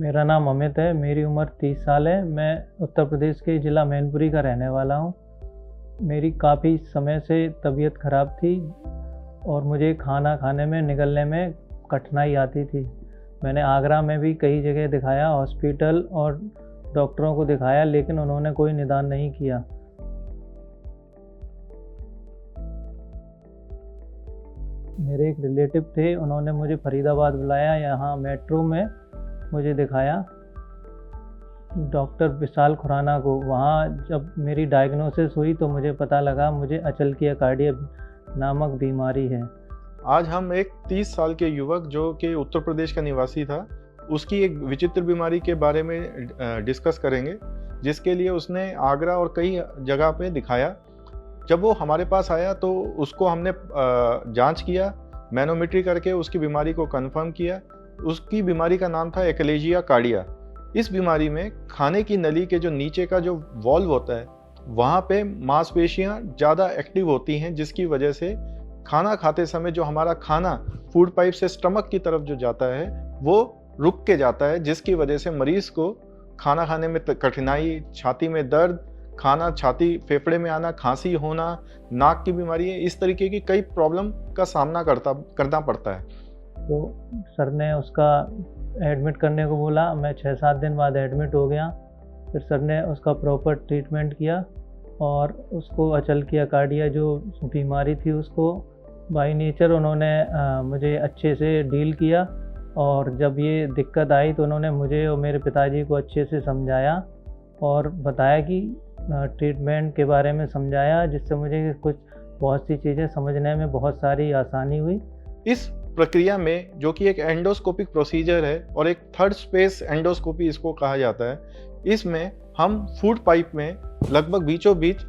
मेरा नाम अमित है। मेरी उम्र 30 साल है। मैं उत्तर प्रदेश के ज़िला मैनपुरी का रहने वाला हूँ। मेरी काफ़ी समय से तबीयत ख़राब थी और मुझे खाना खाने में निगलने में कठिनाई आती थी। मैंने आगरा में भी कई जगह दिखाया, हॉस्पिटल और डॉक्टरों को दिखाया, लेकिन उन्होंने कोई निदान नहीं किया। मेरे एक रिलेटिव थे, उन्होंने मुझे फरीदाबाद बुलाया। यहाँ मेट्रो में मुझे दिखाया डॉक्टर विशाल खुराना को। वहाँ जब मेरी डायग्नोसिस हुई तो मुझे पता लगा मुझे अचलकीय कार्डिया नामक बीमारी है। आज हम एक 30 साल के युवक जो कि उत्तर प्रदेश का निवासी था, उसकी एक विचित्र बीमारी के बारे में डिस्कस करेंगे, जिसके लिए उसने आगरा और कई जगह पे दिखाया। जब वो हमारे पास आया तो उसको हमने जांच किया, मैनोमेट्री करके उसकी बीमारी को कंफर्म किया। उसकी बीमारी का नाम था एकिलेजिया कार्डिया। इस बीमारी में खाने की नली के जो नीचे का जो वॉल्व होता है, वहाँ पे मांसपेशियाँ ज़्यादा एक्टिव होती हैं, जिसकी वजह से खाना खाते समय जो हमारा खाना फूड पाइप से स्टमक की तरफ जो जाता है वो रुक के जाता है, जिसकी वजह से मरीज़ को खाना खाने में कठिनाई, छाती में दर्द, खाना छाती फेफड़े में आना, खांसी होना, नाक की बीमारी है, इस तरीके की कई प्रॉब्लम का सामना करना पड़ता है। तो सर ने उसका एडमिट करने को बोला। मैं 6-7 दिन बाद एडमिट हो गया। फिर सर ने उसका प्रॉपर ट्रीटमेंट किया और उसको अचलकीय कार्डिया जो बीमारी थी उसको बाय नेचर उन्होंने मुझे अच्छे से डील किया। और जब ये दिक्कत आई तो उन्होंने मुझे और मेरे पिताजी को अच्छे से समझाया और बताया कि ट्रीटमेंट के बारे में समझाया, जिससे मुझे बहुत सी चीज़ें समझने में बहुत सारी आसानी हुई। इस प्रक्रिया में, जो कि एक एंडोस्कोपिक प्रोसीजर है और एक थर्ड स्पेस एंडोस्कोपी इसको कहा जाता है, इसमें हम फूड पाइप में लगभग बीचों बीच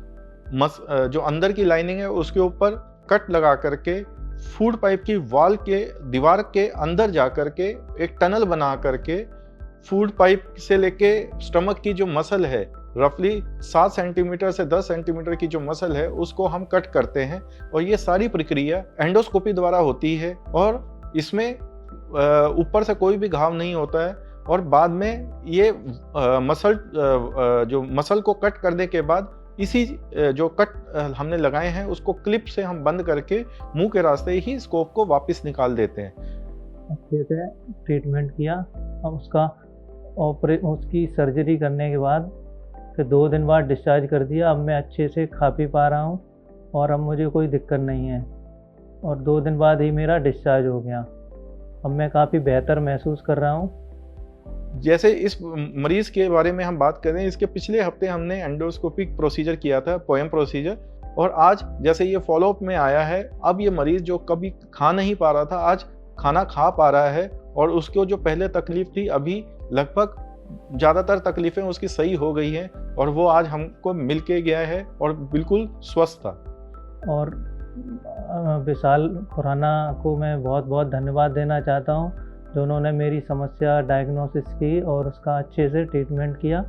जो अंदर की लाइनिंग है उसके ऊपर कट लगा करके फूड पाइप की वॉल के दीवार के अंदर जा करके एक टनल बना करके फूड पाइप से लेके स्टमक की जो मसल है, रफली 7 सेंटीमीटर से 10 सेंटीमीटर की जो मसल है उसको हम कट करते हैं। और ये सारी प्रक्रिया एंडोस्कोपी द्वारा होती है और इसमें ऊपर से कोई भी घाव नहीं होता है। और बाद में ये मसल को कट करने के बाद इसी जो कट हमने लगाए हैं उसको क्लिप से हम बंद करके मुंह के रास्ते ही स्कोप को वापस निकाल देते हैं। अच्छे से ट्रीटमेंट किया। अब उसकी सर्जरी करने के बाद फिर 2 दिन बाद डिस्चार्ज कर दिया। अब मैं अच्छे से खा पी पा रहा हूँ और अब मुझे कोई दिक्कत नहीं है और 2 दिन बाद ही मेरा डिस्चार्ज हो गया। अब मैं काफ़ी बेहतर महसूस कर रहा हूँ। जैसे इस मरीज के बारे में हम बात करें, इसके पिछले हफ्ते हमने एंडोस्कोपिक प्रोसीजर किया था, पोएम प्रोसीजर, और आज जैसे ये फॉलोअप में आया है, अब ये मरीज जो कभी खा नहीं पा रहा था आज खाना खा पा रहा है और उसको जो पहले तकलीफ थी अभी लगभग ज़्यादातर तकलीफ़ें उसकी सही हो गई हैं और वो आज हमको मिल के गया है और बिल्कुल स्वस्थ था। और विशाल खुराना को मैं बहुत बहुत धन्यवाद देना चाहता हूँ, जो उन्होंने मेरी समस्या डायग्नोसिस की और उसका अच्छे से ट्रीटमेंट किया।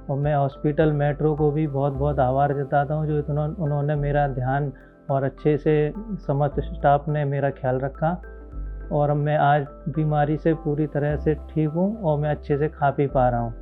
और मैं हॉस्पिटल मेट्रो को भी बहुत बहुत आभार जताता हूँ, जो उन्होंने मेरा ध्यान और अच्छे से समस्त स्टाफ ने मेरा ख्याल रखा। और अब मैं आज बीमारी से पूरी तरह से ठीक हूँ और मैं अच्छे से खा पी पा रहा हूँ।